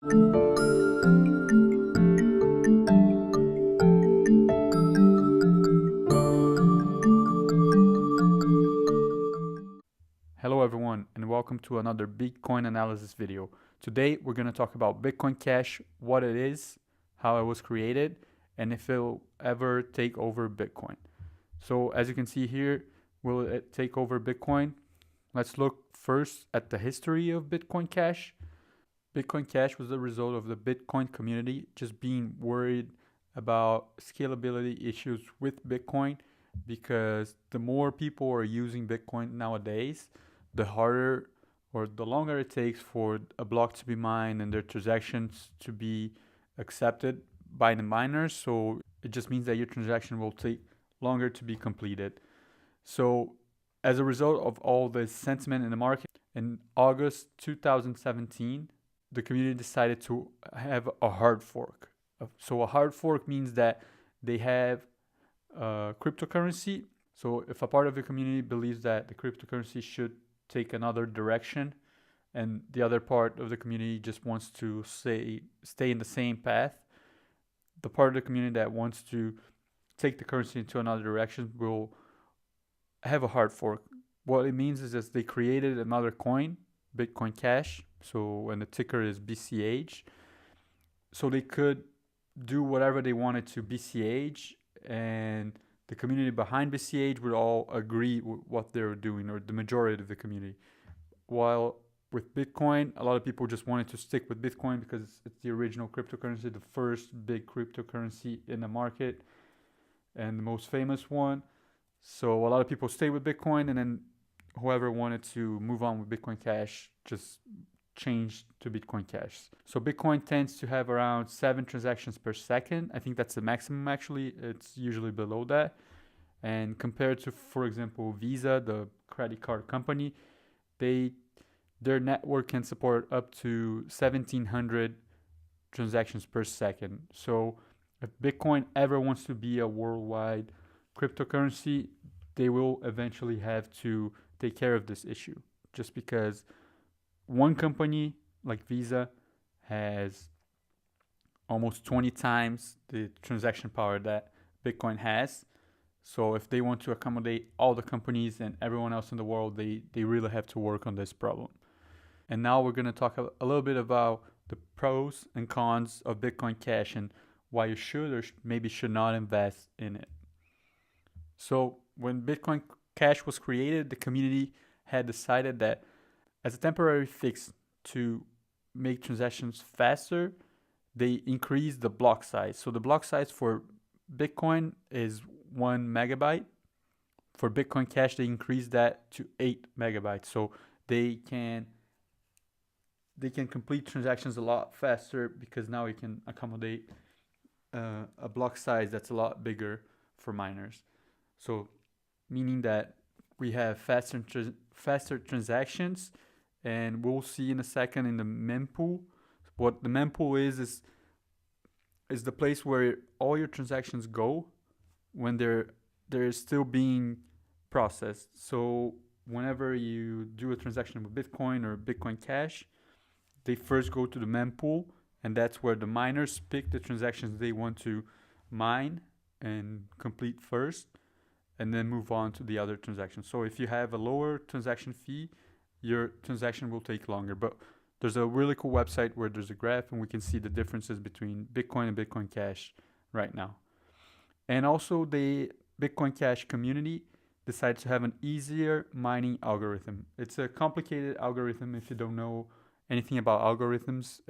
Hello everyone and welcome to another Bitcoin analysis video. Today we're going to talk about Bitcoin Cash, what it is, how it was created, and if it'll ever take over Bitcoin. So as you can see here, will it take over Bitcoin? Let's look first at the history of Bitcoin Cash. Bitcoin Cash was the result of the Bitcoin community just being worried about scalability issues with Bitcoin, because the more people are using Bitcoin nowadays, the harder or the longer it takes for a block to be mined and their transactions to be accepted by the miners. So it just means that your transaction will take longer to be completed. So as a result of all this sentiment in the market, in August 2017, the community decided to have a hard fork. So a hard fork means that they have cryptocurrency. So if a part of the community believes that the cryptocurrency should take another direction, and the other part of the community just wants to stay in the same path, the part of the community that wants to take the currency into another direction will have a hard fork. What it means is that they created another coin, Bitcoin Cash, and the ticker is BCH, so they could do whatever they wanted to BCH, and the community behind BCH would all agree with what they're doing, or the majority of the community. While with Bitcoin, a lot of people just wanted to stick with Bitcoin because it's the original cryptocurrency, the first big cryptocurrency in the market, and the most famous one. So a lot of people stay with Bitcoin, and then whoever wanted to move on with Bitcoin Cash just changed to Bitcoin Cash. So Bitcoin tends to have around 7 transactions per second. I think that's the maximum actually. It's usually below that. And compared to, for example, Visa, the credit card company, their network can support up to 1,700 transactions per second. So if Bitcoin ever wants to be a worldwide cryptocurrency, they will eventually have to take care of this issue, just because one company like Visa has almost 20 times the transaction power that Bitcoin has. So if they want to accommodate all the companies and everyone else in the world, they really have to work on this problem. And now we're going to talk a little bit about the pros and cons of Bitcoin Cash and why you should or maybe should not invest in it. So when Bitcoin Cash was created, the community had decided that as a temporary fix to make transactions faster, they increased the block size. So the block size for Bitcoin is 1 megabyte. For Bitcoin Cash, they increased that to 8 megabytes. So they can complete transactions a lot faster, because now we can accommodate a block size that's a lot bigger for miners. So meaning that we have faster transactions, and we'll see in a second in the mempool. What the mempool is the place where all your transactions go when they're still being processed. So whenever you do a transaction with Bitcoin or Bitcoin Cash, they first go to the mempool, and that's where the miners pick the transactions they want to mine and complete first, and then move on to the other transactions. So if you have a lower transaction fee, your transaction will take longer. But there's a really cool website where there's a graph, and we can see the differences between Bitcoin and Bitcoin Cash right now. And also the Bitcoin Cash community decided to have an easier mining algorithm. It's a complicated algorithm. If you don't know anything about algorithms,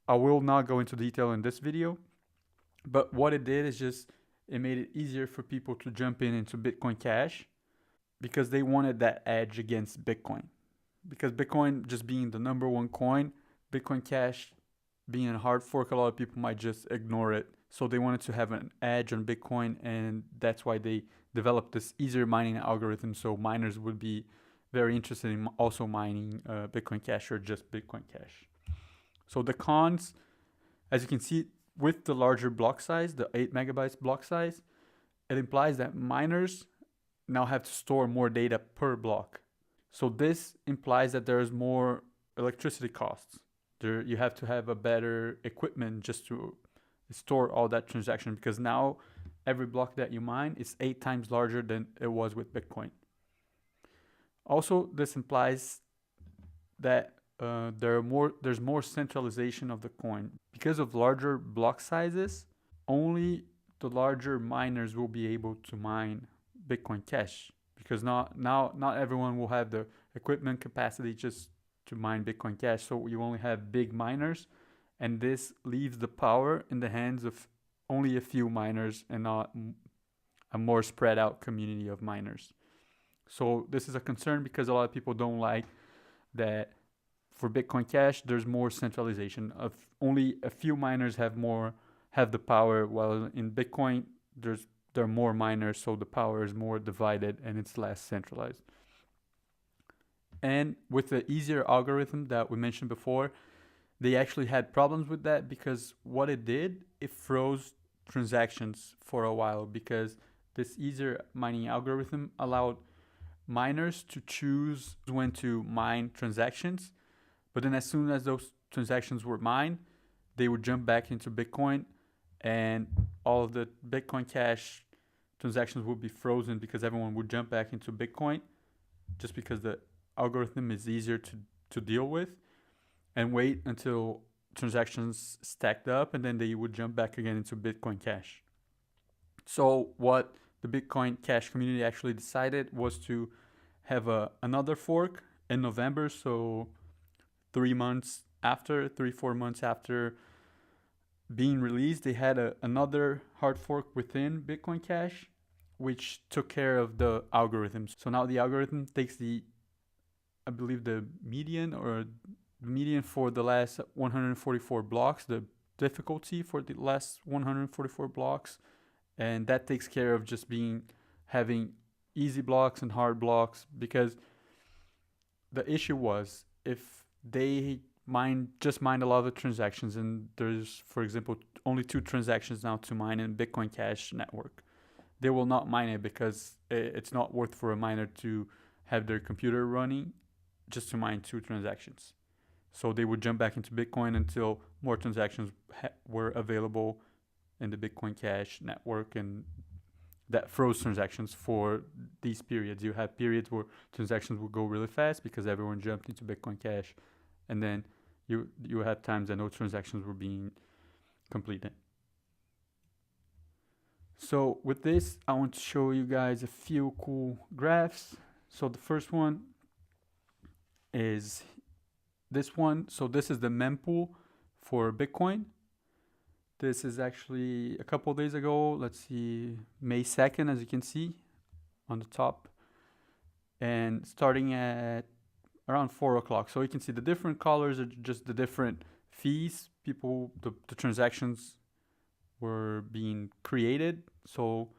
I will not go into detail in this video, but what it did is just it made it easier for people to jump into Bitcoin Cash, because they wanted that edge against Bitcoin. Because Bitcoin just being the number one coin, Bitcoin Cash being a hard fork, a lot of people might just ignore it. So they wanted to have an edge on Bitcoin, and that's why they developed this easier mining algorithm, so miners would be very interested in also mining Bitcoin Cash or just Bitcoin Cash. So the cons, as you can see, with the larger block size, the 8 megabytes block size, it implies that miners now have to store more data per block. So this implies that there's more electricity costs. You have to have a better equipment just to store all that transaction, because now every block that you mine is 8 times larger than it was with Bitcoin. Also, this implies that there's more centralization of the coin. Because of larger block sizes, only the larger miners will be able to mine Bitcoin Cash, because not everyone will have the equipment capacity just to mine Bitcoin Cash. So you only have big miners, and this leaves the power in the hands of only a few miners and not a more spread out community of miners. So this is a concern because a lot of people don't like that for Bitcoin Cash there's more centralization. Of only a few miners have the power, while in Bitcoin there are more miners, so the power is more divided and it's less centralized. And with the easier algorithm that we mentioned before, they actually had problems with that, because what it did, it froze transactions for a while, because this easier mining algorithm allowed miners to choose when to mine transactions, but then as soon as those transactions were mined, they would jump back into Bitcoin, and all of the Bitcoin Cash transactions would be frozen because everyone would jump back into Bitcoin, just because the algorithm is easier to deal with, and wait until transactions stacked up, and then they would jump back again into Bitcoin Cash. So what the Bitcoin Cash community actually decided was to have another fork in November, so 4 months after being released, they had another hard fork within Bitcoin Cash, which took care of the algorithms. So now the algorithm takes I believe the median for the last 144 blocks, the difficulty for the last 144 blocks, and that takes care of just having easy blocks and hard blocks, because the issue was if they just mine a lot of transactions, and there's, for example, only 2 transactions now to mine in Bitcoin Cash network, they will not mine it because it's not worth for a miner to have their computer running just to mine 2 transactions. So they would jump back into Bitcoin until more transactions were available in the Bitcoin Cash network, and that froze transactions for these periods. You had periods where transactions would go really fast because everyone jumped into Bitcoin Cash, and then you had times that no transactions were being completed. So with this, I want to show you guys a few cool graphs. So the first one is this one. So this is the mempool for Bitcoin. This is actually a couple days ago. Let's see, May 2nd, as you can see on the top, and starting at around 4 o'clock. So you can see the different colors are just the different fees the transactions were being created. So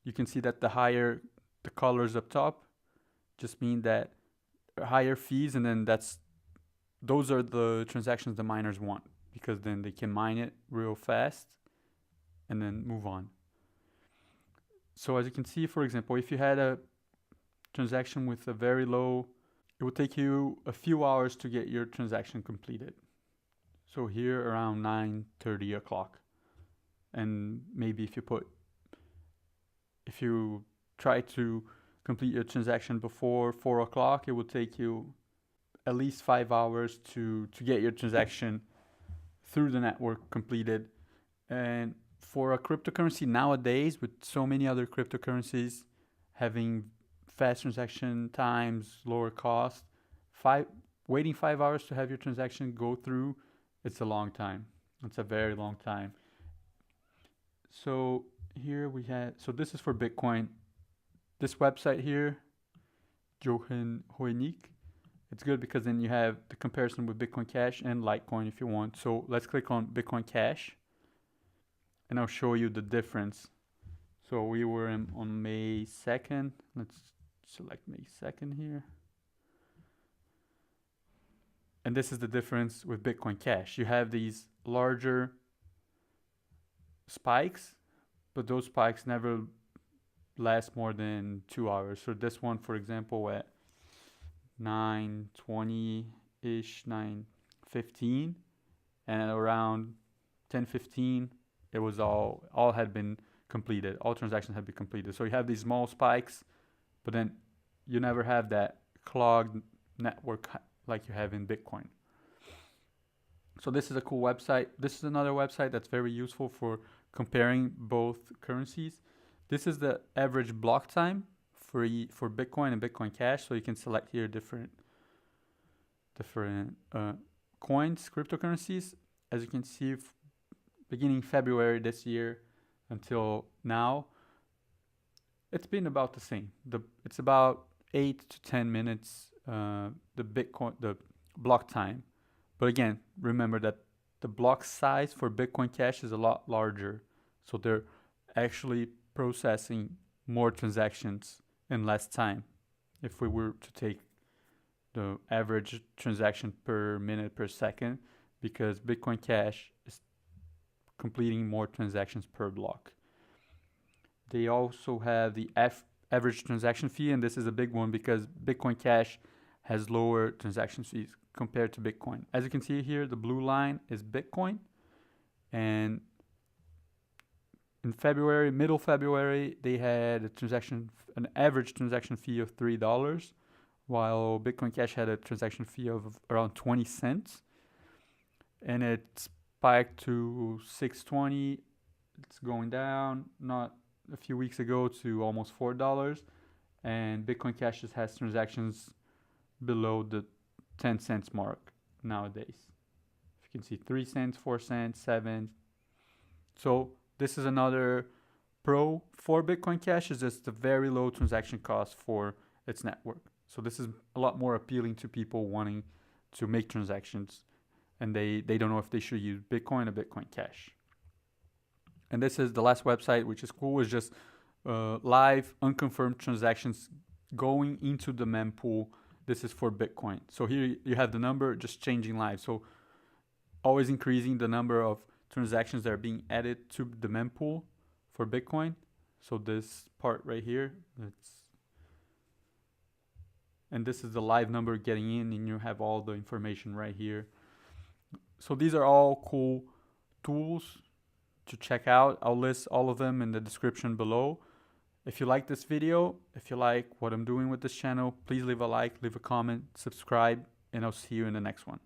you can see that the higher the colors up top just mean that higher fees, and then those are the transactions the miners want, because then they can mine it real fast and then move on. So as you can see, for example, if you had a transaction with a very low, it would take you a few hours to get your transaction completed. So here around 9:30 o'clock. And maybe if you try to complete your transaction before 4 o'clock, it will take you at least 5 hours to get your transaction through the network completed. And for a cryptocurrency nowadays, with so many other cryptocurrencies having fast transaction times, lower cost, waiting 5 hours to have your transaction go through, it's a long time. It's a very long time. So here so this is for Bitcoin. This website here, Johan Hoenig, it's good because then you have the comparison with Bitcoin Cash and Litecoin if you want. So let's click on Bitcoin Cash, and I'll show you the difference. So we were on May 2nd. Let's select May 2nd here. And this is the difference with Bitcoin Cash. You have these larger spikes, but those spikes never last more than 2 hours. So this one, for example, at 9:20-ish, 15, and at around 10:15, it was all had been completed. All transactions had been completed. So you have these small spikes, but then you never have that clogged network like you have in Bitcoin. So this is a cool website. This is another website that's very useful for comparing both currencies. This is the average block time for Bitcoin and Bitcoin Cash. So you can select here different coins, cryptocurrencies. As you can see, beginning February this year until now, it's been about the same. It's about 8 to 10 minutes, the block time. But again, remember that the block size for Bitcoin Cash is a lot larger. So they're actually processing more transactions in less time. If we were to take the average transaction per minute per second, because Bitcoin Cash is completing more transactions per block. They also have the average transaction fee, and this is a big one because Bitcoin Cash has lower transaction fees compared to Bitcoin. As you can see here, the blue line is Bitcoin, and in February, middle February, they had an average transaction fee of $3, while Bitcoin Cash had a transaction fee of around 20 cents, and it spiked to 6.20. It's going down, not a few weeks ago, to almost $4, and Bitcoin Cash just has transactions below the 10 cents mark nowadays. You can see 3 cents, 4 cents, 7. So this is another pro for Bitcoin Cash, is just the very low transaction cost for its network. So this is a lot more appealing to people wanting to make transactions, and they don't know if they should use Bitcoin or Bitcoin Cash. And this is the last website, which is cool, is just live unconfirmed transactions going into the mempool. This is for Bitcoin. So here you have the number just changing live. So always increasing the number of transactions that are being added to the mempool for Bitcoin. So this part right here, and this is the live number getting in, and you have all the information right here. So these are all cool tools to check out. I'll list all of them in the description below. If you like this video, if you like what I'm doing with this channel, please leave a like, leave a comment, subscribe, and I'll see you in the next one.